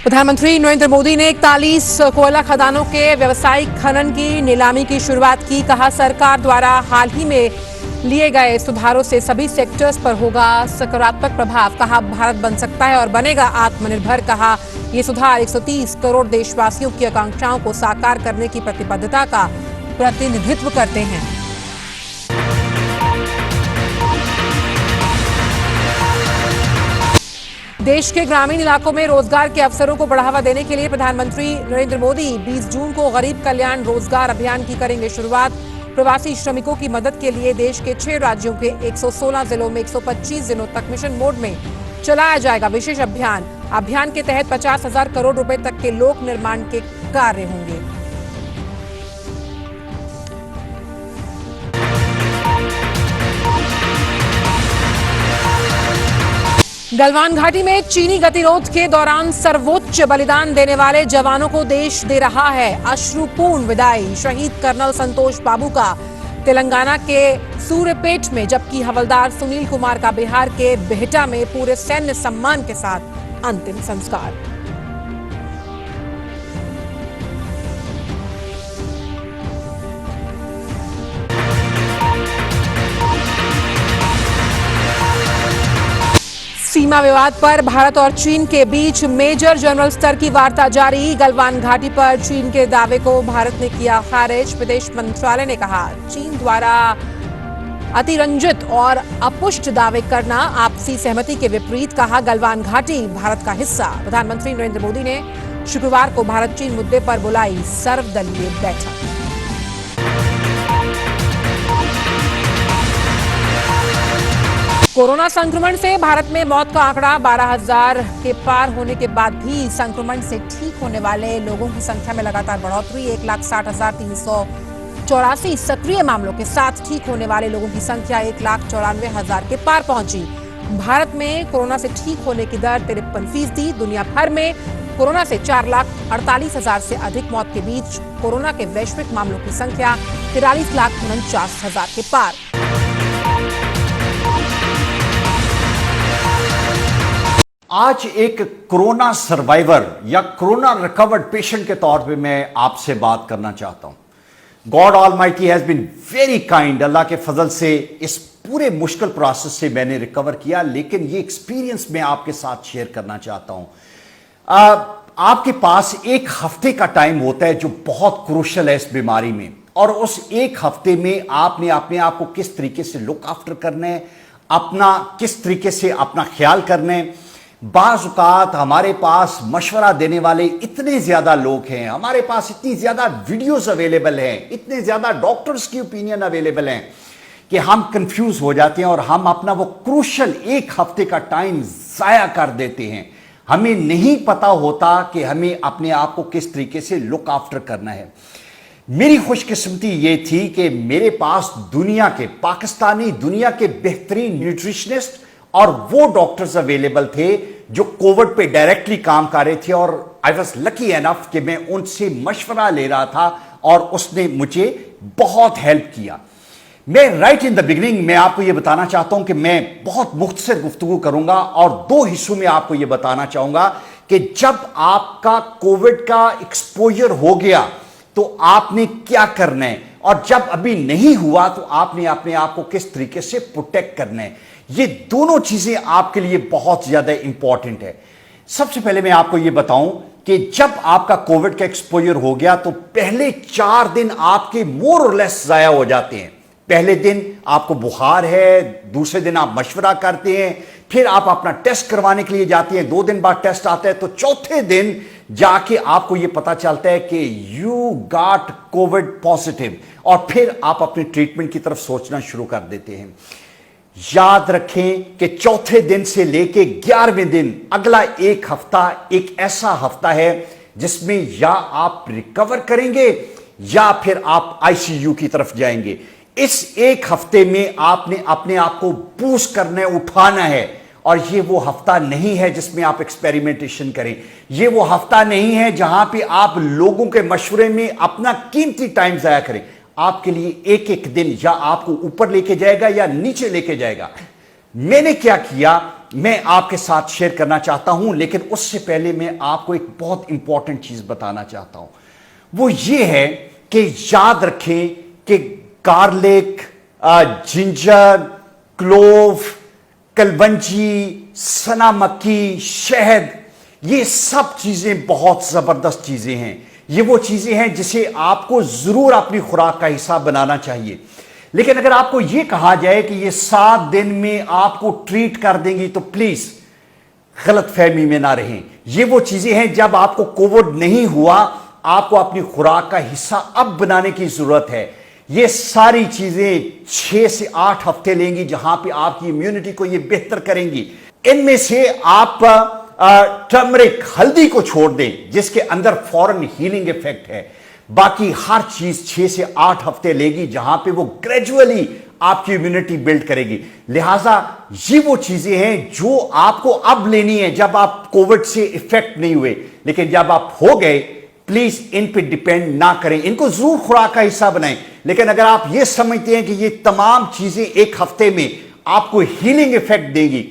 प्रधानमंत्री नरेंद्र मोदी ने 41 कोयला खदानों के व्यावसायिक खनन की नीलामी की शुरुआत की। कहा, सरकार द्वारा हाल ही में लिए गए सुधारों से सभी सेक्टर्स पर होगा सकारात्मक प्रभाव। कहा, भारत बन सकता है और बनेगा आत्मनिर्भर। कहा, ये सुधार 130 करोड़ देशवासियों की आकांक्षाओं को साकार करने की प्रतिबद्धता का प्रतिनिधित्व करते हैं। देश के ग्रामीण इलाकों में रोजगार के अवसरों को बढ़ावा देने के लिए प्रधानमंत्री नरेंद्र मोदी 20 जून को गरीब कल्याण रोजगार अभियान की करेंगे शुरुआत। प्रवासी श्रमिकों की मदद के लिए देश के 6 राज्यों के 116 जिलों में 125 दिनों तक मिशन मोड में चलाया जाएगा विशेष अभियान। अभियान के तहत 50,000 करोड़ रुपए तक के लोक निर्माण के कार्य होंगे। गलवान घाटी में चीनी गतिरोध के दौरान सर्वोच्च बलिदान देने वाले जवानों को देश दे रहा है अश्रुपूर्ण विदाई। शहीद कर्नल संतोष बाबू का तेलंगाना के सूर्यपेट में, जबकि हवलदार सुनील कुमार का बिहार के बिहटा में पूरे सैन्य सम्मान के साथ अंतिम संस्कार। सीमा विवाद पर भारत और चीन के बीच मेजर जनरल स्तर की वार्ता जारी। गलवान घाटी पर चीन के दावे को भारत ने किया खारिज। विदेश मंत्रालय ने कहा, चीन द्वारा अतिरंजित और अपुष्ट दावे करना आपसी सहमति के विपरीत। कहा, गलवान घाटी भारत का हिस्सा। प्रधानमंत्री नरेंद्र मोदी ने शुक्रवार को भारत चीन मुद्दे पर बुलाई सर्वदलीय बैठक। कोरोना संक्रमण से भारत में मौत का आंकड़ा 12,000 के पार होने के बाद भी संक्रमण से ठीक होने वाले लोगों की संख्या में लगातार बढ़ोतरी। 1,60,384 सक्रिय मामलों के साथ ठीक होने वाले लोगों की संख्या 1,94,000 के पार पहुंची। भारत में कोरोना से ठीक होने की दर 53%। दुनिया भर में कोरोना से 4,48,000 से अधिक मौत के बीच कोरोना के वैश्विक मामलों की संख्या 43,49,000 के पार। आज एक कोरोना सर्वाइवर या कोरोना रिकवर्ड पेशेंट के तौर पे मैं आपसे बात करना चाहता हूं। God almighty has been very kind. अल्लाह के फजल से इस पूरे मुश्किल प्रोसेस से मैंने रिकवर किया, लेकिन ये एक्सपीरियंस मैं आपके साथ शेयर करना चाहता हूं। आपके पास एक हफ्ते का टाइम होता है जो बहुत क्रूशल है इस बीमारी में, और उस एक हफ्ते में आपने अपने आप को किस तरीके से लुक आफ्टर करना है, अपना किस तरीके से अपना ख्याल करना है। बाज़-औक़ात हमारे पास मशवरा देने वाले इतने ज़्यादा लोग हैं, हमारे पास इतनी ज़्यादा वीडियोस अवेलेबल हैं, इतने ज़्यादा डॉक्टर्स की ओपिनियन अवेलेबल हैं कि हम कंफ्यूज हो जाते हैं और हम अपना वो क्रूशल एक हफ्ते का टाइम ज़ाया कर देते हैं। हमें नहीं पता होता कि हमें अपने आप को किस तरीके से लुक आफ्टर करना है। मेरी खुशकिस्मती ये थी कि मेरे पास दुनिया के, पाकिस्तानी दुनिया के बेहतरीन न्यूट्रिशनिस्ट और वो डॉक्टर्स अवेलेबल थे जो कोविड पे डायरेक्टली काम कर रहे थे, और आई वॉज लकी एनफ कि मैं उनसे मशवरा ले रहा था और उसने मुझे बहुत हेल्प किया। मैं राइट इन द बिगिनिंग मैं आपको ये बताना चाहता हूं कि मैं बहुत मुख्तसर गुफ्तगू करूंगा और 2 हिस्सों में आपको ये बताना चाहूंगा कि जब आपका कोविड का एक्सपोजर हो गया तो आपने क्या करना है, और जब अभी नहीं हुआ तो आपने अपने आप को किस तरीके से प्रोटेक्ट करना है। ये दोनों चीजें आपके लिए बहुत ज्यादा इंपॉर्टेंट है। सबसे पहले मैं आपको ये बताऊं कि जब आपका कोविड का एक्सपोजर हो गया तो पहले 4 दिन आपके मोर और लेस जाया हो जाते हैं। पहले दिन आपको बुखार है, दूसरे दिन आप मशवरा करते हैं, फिर आप अपना टेस्ट करवाने के लिए जाते हैं, 2 दिन बाद टेस्ट आता है, तो चौथे दिन जाके आपको यह पता चलता है कि यू गॉट कोविड पॉजिटिव, और फिर आप अपने ट्रीटमेंट की तरफ सोचना शुरू कर देते हैं। याद रखें कि चौथे दिन से लेके 11वें दिन अगला एक हफ्ता एक ऐसा हफ्ता है जिसमें या आप रिकवर करेंगे या फिर आप आईसीयू की तरफ जाएंगे। इस एक हफ्ते में आपने अपने आप को बूस्ट करना है, उठाना है, और ये वो हफ्ता नहीं है जिसमें आप एक्सपेरिमेंटेशन करें। ये वो हफ्ता नहीं है जहां पे आप लोगों के मशवरे में अपना कीमती टाइम जाया करें। आपके लिए एक एक दिन या आपको ऊपर लेके जाएगा या नीचे लेके जाएगा। मैंने क्या किया, मैं आपके साथ शेयर करना चाहता हूं, लेकिन उससे पहले मैं आपको एक बहुत इंपॉर्टेंट चीज बताना चाहता हूं। वो ये है कि याद रखें कि गार्लिक, जिंजर, क्लोव, कलवंजी, सना मक्खी, शहद, ये सब चीजें बहुत जबरदस्त चीजें हैं। ये वो चीजें हैं जिसे आपको जरूर अपनी खुराक का हिस्सा बनाना चाहिए। लेकिन अगर आपको यह कहा जाए कि ये 7 दिन में आपको ट्रीट कर देंगी, तो प्लीज गलत फहमी में ना रहें। ये वो चीजें हैं, जब आपको कोविड नहीं हुआ, आपको अपनी खुराक का हिस्सा अब बनाने की जरूरत है। ये सारी चीजें 6 से 8 हफ्ते लेंगी, जहां पे आपकी इम्यूनिटी को ये बेहतर करेंगी। इनमें से आप टर्मरिक, हल्दी को छोड़ दें, जिसके अंदर फॉरन हीलिंग इफेक्ट है। बाकी हर चीज 6 से 8 हफ्ते लेगी, जहां पे वो ग्रेजुअली आपकी इम्यूनिटी बिल्ड करेगी। लिहाजा ये वो चीजें हैं जो आपको अब लेनी है, जब आप कोविड से इफेक्ट नहीं हुए। लेकिन जब आप हो गए, प्लीज इन पे डिपेंड ना करें, इनको जरूर खुराक का हिस्सा बनाएं। लेकिन अगर आप ये समझते हैं कि ये तमाम चीजें एक हफ्ते में आपको हीलिंग इफेक्ट देंगी,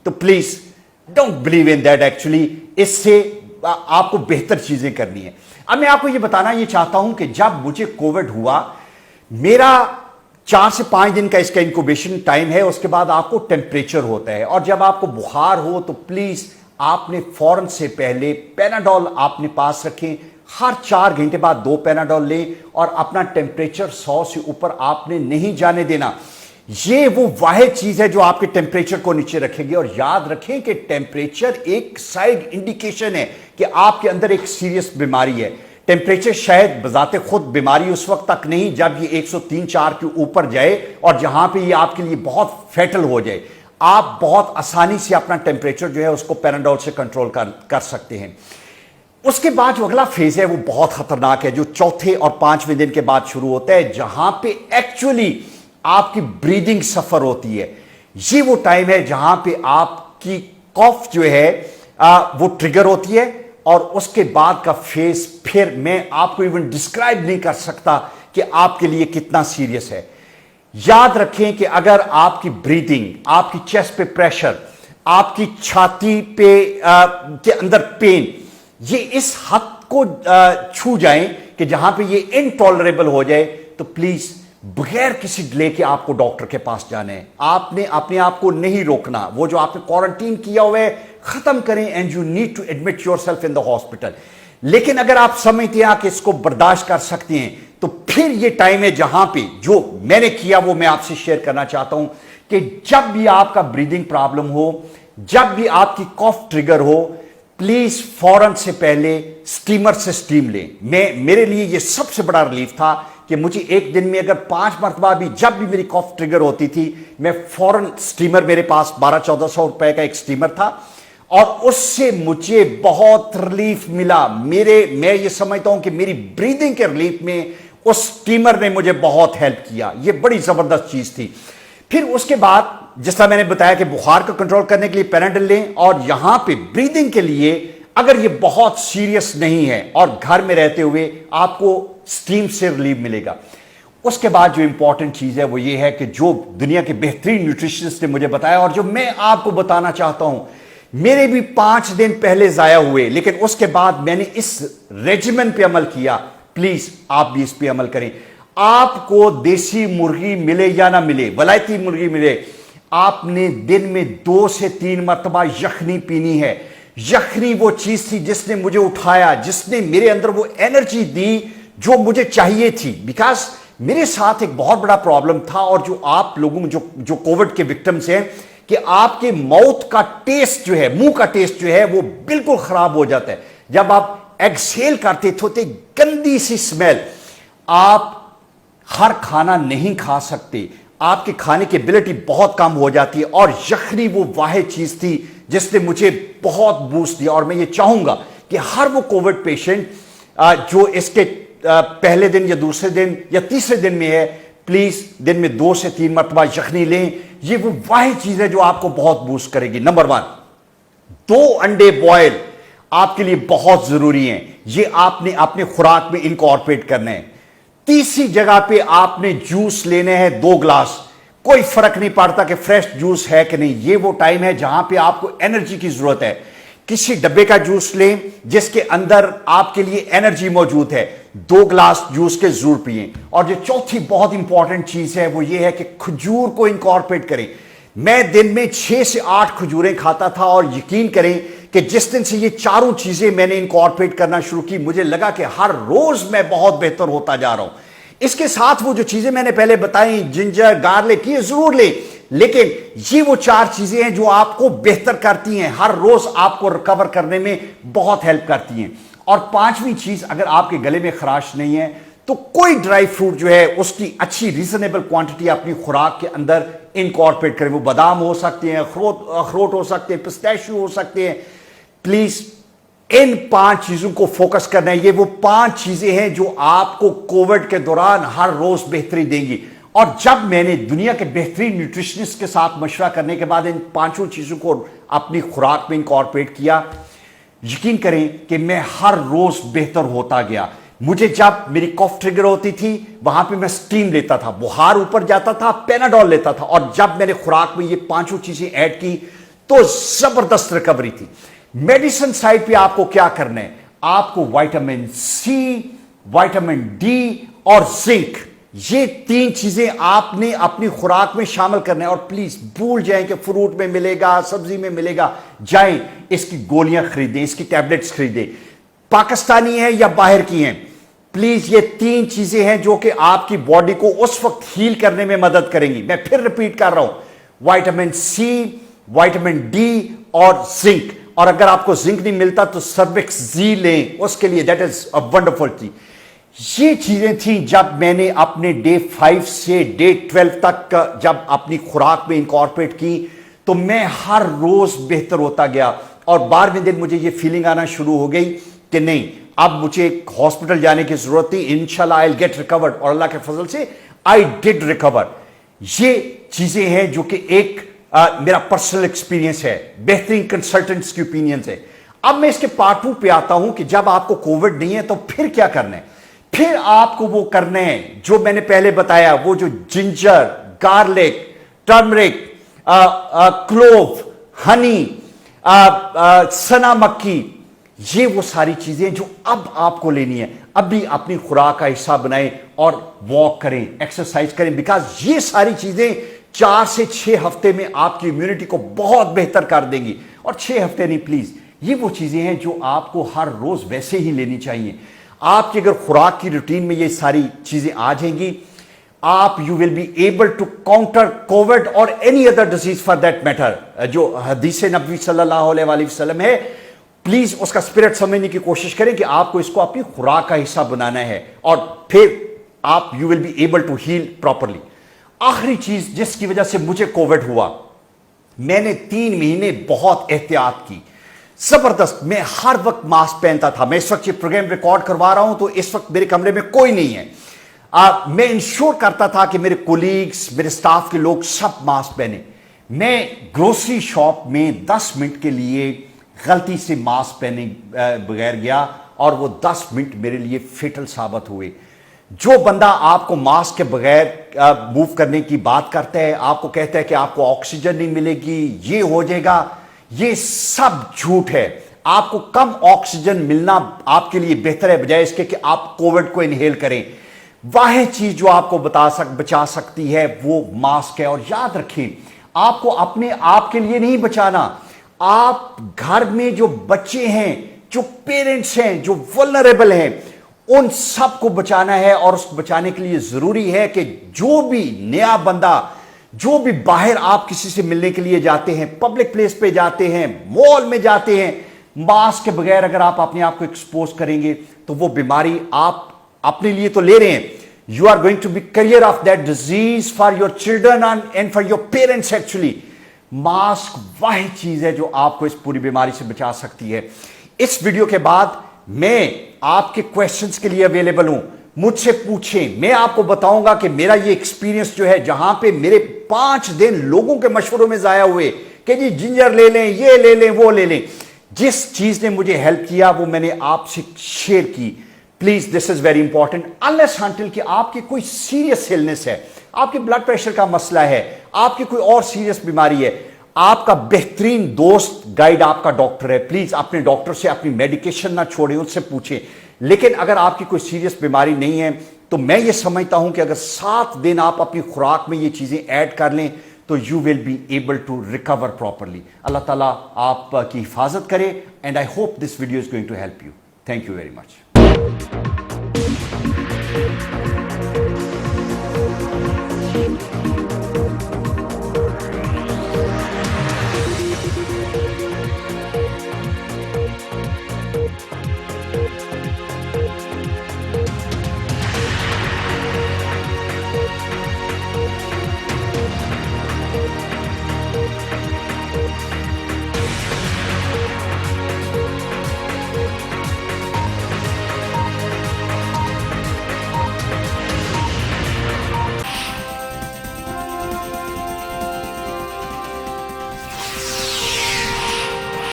तो please don't believe in that. Actually इससे आपको बेहतर चीजें करनी है। अब मैं आपको ये बताना ये चाहता हूं कि जब मुझे कोविड हुआ, मेरा 4 से 5 दिन का इसका इंक्यूबेशन टाइम है। उसके बाद आपको टेम्परेचर होता है, और जब आपको बुखार हो तो प्लीज आपने फौरन से पहले पैनाडोल आपने पास रखें। हर 4 घंटे बाद 2 पैनाडोल लें, और अपना टेम्परेचर 100 से ऊपर आपने नहीं जाने देना। ये वो वाहिद चीज है जो आपके टेम्परेचर को नीचे रखेगी। और याद रखें कि टेम्परेचर एक साइड इंडिकेशन है कि आपके अंदर एक सीरियस बीमारी है। टेम्परेचर शायद बजाते खुद बीमारी उस वक्त तक नहीं जब ये 103-4 के ऊपर जाए, और जहां पे ये आपके लिए बहुत फैटल हो जाए। आप बहुत आसानी से अपना टेम्परेचर जो है उसको पैनाडोल से कंट्रोल कर सकते हैं। उसके बाद जो अगला फेज है वो बहुत खतरनाक है, जो चौथे और 5वें दिन के बाद शुरू होता है, जहां पे एक्चुअली आपकी ब्रीदिंग सफर होती है। ये वो टाइम है जहां पे आपकी कॉफ जो है वो ट्रिगर होती है। और उसके बाद का फेज फिर मैं आपको इवन डिस्क्राइब नहीं कर सकता कि आपके लिए कितना सीरियस है। याद रखें कि अगर आपकी ब्रीदिंग, आपकी चेस्ट पे प्रेशर, आपकी छाती पे के अंदर पेन, ये इस हद को छू जाएं कि जहां पे ये इनटॉलरेबल हो जाए, तो प्लीज बगैर किसी डिले के आपको डॉक्टर के पास जाना है। आपने अपने आप को नहीं रोकना। वो जो आपने क्वारंटीन किया हुआ है खत्म करें, and you need to admit yourself in the hospital. लेकिन अगर आप समझते हैं कि इसको बर्दाश्त कर सकते हैं, तो फिर ये टाइम है जहां पे जो मैंने किया वो मैं आपसे शेयर करना चाहता हूं कि जब भी आपका ब्रीदिंग प्रॉब्लम हो, जब भी आपकी कॉफ ट्रिगर हो, प्लीज फौरन से पहले स्टीमर से स्टीम लें। मेरे लिए ये सबसे बड़ा रिलीफ था कि मुझे एक दिन में अगर 5 मरतबा भी जब भी मेरी कॉफ ट्रिगर होती थी, मैं फौरन स्टीमर, मेरे पास 1200-1400 रुपए का एक स्टीमर था, और उससे मुझे बहुत रिलीफ मिला। मैं ये समझता हूं कि मेरी ब्रीदिंग के रिलीफ में उस स्टीमर ने मुझे बहुत हेल्प किया। ये बड़ी जबरदस्त चीज थी। फिर उसके बाद जिस तरह मैंने बताया कि बुखार को कंट्रोल करने के लिए पैनाडोल लें, और यहां पे ब्रीदिंग के लिए अगर ये बहुत सीरियस नहीं है और घर में रहते हुए आपको स्टीम से रिलीफ मिलेगा। उसके बाद जो इंपॉर्टेंट चीज है वो ये है कि जो दुनिया के बेहतरीन न्यूट्रिशनिस्ट ने मुझे बताया, और जो मैं आपको बताना चाहता हूं, मेरे भी 5 दिन पहले जाया हुए, लेकिन उसके बाद मैंने इस रेजिमेंट पे अमल किया। प्लीज आप भी इस पे अमल करें। आपको देसी मुर्गी मिले या ना मिले, वलायती मुर्गी मिले, आपने दिन में 2 से 3 मरतबा यखनी पीनी है। यखनी वो चीज थी जिसने मुझे उठाया, जिसने मेरे अंदर वो एनर्जी दी जो मुझे चाहिए थी। बिकॉज मेरे साथ एक बहुत बड़ा प्रॉब्लम था, और जो आप लोगों जो कोविड के विक्टिम्स हैं, कि आपके माउथ का टेस्ट जो है, मुंह का टेस्ट जो है, वो बिल्कुल खराब हो जाता है। जब आप एक्सहेल करते थे, गंदी सी स्मेल, आप हर खाना नहीं खा सकते, आपके खाने की एबिलिटी बहुत कम हो जाती है। और यखनी वो वाहिद चीज थी जिसने मुझे बहुत बूस्ट दिया। और मैं ये चाहूंगा कि हर वो कोविड पेशेंट जो इसके पहले दिन या दूसरे दिन या तीसरे दिन में है, प्लीज दिन में 2 से 3 मरतबा यखनी लें। ये वो वाहिद चीज है जो आपको बहुत बूस्ट करेगी। नंबर 1, 2 अंडे बॉयल आपके लिए बहुत जरूरी हैं। ये आपने अपने खुराक में इनकॉर्पोरेट करना है। तीसरी जगह पे आपने जूस लेने हैं 2 ग्लास। कोई फर्क नहीं पड़ता कि फ्रेश जूस है कि नहीं। ये वो टाइम है जहां पे आपको एनर्जी की जरूरत है। किसी डब्बे का जूस लें जिसके अंदर आपके लिए एनर्जी मौजूद है, 2 गिलास जूस के जरूर पिए। और जो चौथी बहुत इंपॉर्टेंट चीज है वो ये है कि खजूर को इनकॉर्पोरेट करें। मैं दिन में 6 से 8 खजूरें खाता था और यकीन करें कि जिस दिन से ये चारों चीजें मैंने इनकॉर्पोरेट करना शुरू की, मुझे लगा कि हर रोज मैं बहुत बेहतर होता जा रहा हूं। इसके साथ वो जो चीजें मैंने पहले बताई, जिंजर, गार्लिक, ये जरूर ले, लेकिन ये वो 4 चीजें हैं जो आपको बेहतर करती हैं, हर रोज आपको रिकवर करने में बहुत हेल्प करती हैं। और 5वीं चीज, अगर आपके गले में खराश नहीं है तो कोई ड्राई फ्रूट जो है उसकी अच्छी रीजनेबल क्वांटिटी अपनी खुराक के अंदर इनकॉर्पोरेट करें। वो बादाम हो सकते हैं, अखरोट हो सकते हैं, पिस्ताशियो हो सकते हैं। प्लीज इन 5 चीजों को फोकस करना है। ये वो 5 चीजें हैं जो आपको कोविड के दौरान हर रोज बेहतरी देंगी। और जब मैंने दुनिया के बेहतरीन न्यूट्रिशनिस्ट के साथ मशवरा करने के बाद इन 5 चीजों को अपनी खुराक में इनकॉर्पोरेट किया, यकीन करें कि मैं हर रोज बेहतर होता गया। मुझे जब मेरी कॉफ ट्रिगर होती थी वहां पे मैं स्टीम लेता था, बुखार ऊपर जाता था, पेनाडोल लेता था। और जब मैंने खुराक में ये 5 चीजें ऐड की तो जबरदस्त रिकवरी थी। मेडिसिन साइड पे आपको क्या करना है, आपको विटामिन सी, विटामिन डी और जिंक, ये 3 चीजें आपने अपनी खुराक में शामिल करना है। और प्लीज भूल जाएं कि फ्रूट में मिलेगा, सब्जी में मिलेगा, जाएं इसकी गोलियां खरीदें, इसकी टैबलेट्स खरीदें, पाकिस्तानी है या बाहर की हैं। प्लीज ये 3 चीजें हैं जो कि आपकी बॉडी को उस वक्त हील करने में मदद करेंगी। मैं फिर रिपीट कर रहा हूं, विटामिन सी, विटामिन डी और जिंक। और अगर आपको जिंक नहीं मिलता तो सर्विक्स जी लें उसके लिए, दैट इज अ वंडरफुल चीज। ये चीजें थी जब मैंने अपने डे 5 से डे 12 तक जब अपनी खुराक में इनकॉर्पोरेट की तो मैं हर रोज बेहतर होता गया। और 12वें दिन मुझे ये फीलिंग आना शुरू हो गई कि नहीं, अब मुझे हॉस्पिटल जाने की जरूरत थी, इंशाल्लाह आई विल गेट रिकवर्ड। और अल्लाह के फजल से आई डिड रिकवर। ये चीजें हैं जो कि एक मेरा पर्सनल एक्सपीरियंस है, बेहतरीन कंसल्टेंट्स की ओपिनियन है। अब मैं इसके पार्ट 2 पे आता हूं कि जब आपको कोविड नहीं है तो फिर क्या करना है। फिर आपको वो करना है जो मैंने पहले बताया, वो जो ginger, garlic, turmeric, clove, honey, सना मक्खी, ये वो सारी चीजें जो अब आपको लेनी है। अभी अपनी खुराक का हिस्सा बनाएं और वॉक करें, एक्सरसाइज करें, बिकॉज ये सारी चीजें 4 से 6 हफ्ते में आपकी इम्यूनिटी को बहुत बेहतर कर देंगी। और 6 हफ्ते नहीं, प्लीज, ये वो चीजें हैं जो आपको हर रोज वैसे ही लेनी चाहिए। आपकी अगर खुराक की रूटीन में ये सारी चीजें आ जाएंगी, आप you will be able to counter covid और any other disease for that matter. जो हदीस नबी सल्लल्लाहु अलैहि वसल्लम है, प्लीज उसका स्पिरिट समझने की कोशिश करें कि आपको इसको अपनी खुराक का हिस्सा बनाना है और फिर आप you will be able to heal properly. आखिरी चीज जिसकी वजह से मुझे कोविड हुआ, मैंने 3 महीने बहुत एहतियात की, जबरदस्त। मैं हर वक्त मास्क पहनता था। मैं इस वक्त ये प्रोग्राम रिकॉर्ड करवा रहा हूं तो इस वक्त मेरे कमरे में कोई नहीं है। मैं इंश्योर करता था कि मेरे कोलीग्स, मेरे स्टाफ के लोग सब मास्क पहने। मैं ग्रोसरी शॉप में 10 मिनट के लिए गलती से मास्क पहने बगैर गया और वो 10 मिनट मेरे लिए फेटल साबित हुए। जो बंदा आपको मास्क के बगैर मूव करने की बात करता है, आपको कहता है कि आपको ऑक्सीजन नहीं मिलेगी, ये हो जाएगा, ये सब झूठ है। आपको कम ऑक्सीजन मिलना आपके लिए बेहतर है बजाय इसके कि आप कोविड को इनहेल करें। वाहिद चीज जो आपको बचा सकती है वो मास्क है। और याद रखें, आपको अपने आप के लिए नहीं बचाना, आप घर में जो बच्चे हैं, जो पेरेंट्स हैं, जो वल्नरेबल हैं, उन सबको बचाना है। और उसको बचाने के लिए जरूरी है कि जो भी नया बंदा, जो भी बाहर आप किसी से मिलने के लिए जाते हैं, पब्लिक प्लेस पे जाते हैं, मॉल में जाते हैं, मास्क के बगैर अगर आप अपने आप को एक्सपोज करेंगे तो वो बीमारी आप अपने लिए तो ले रहे हैं, you are going to be carrier of that disease for your children and for your parents. Actually mask वही चीज है जो आपको इस पूरी बीमारी से बचा सकती है। इस वीडियो के बाद मैं आपके क्वेश्चंस के लिए अवेलेबल हूं, मुझसे पूछें। मैं आपको बताऊंगा कि मेरा ये एक्सपीरियंस जो है, जहां पे मेरे 5 दिन लोगों के मशवरों में जाया हुए कि जी जिंजर ले लें, ये ले लें, वो ले लें, जिस चीज ने मुझे हेल्प किया वो मैंने आपसे शेयर की। Please, this is very important. Unless until कि आपकी कोई सीरियस इलनेस है, आपके ब्लड प्रेशर का मसला है, आपकी कोई और सीरियस बीमारी है, आपका बेहतरीन दोस्त गाइड आपका डॉक्टर है। प्लीज अपने डॉक्टर से अपनी मेडिकेशन ना छोड़ें, उससे पूछें। लेकिन अगर आपकी कोई सीरियस बीमारी नहीं है तो मैं ये समझता हूं कि अगर 7 दिन आप अपनी खुराक में ये चीजें ऐड कर लें तो you will be able to recover properly. अल्लाह ताला आपकी हिफाजत करे and I hope this video is going to help you. Thank you very much.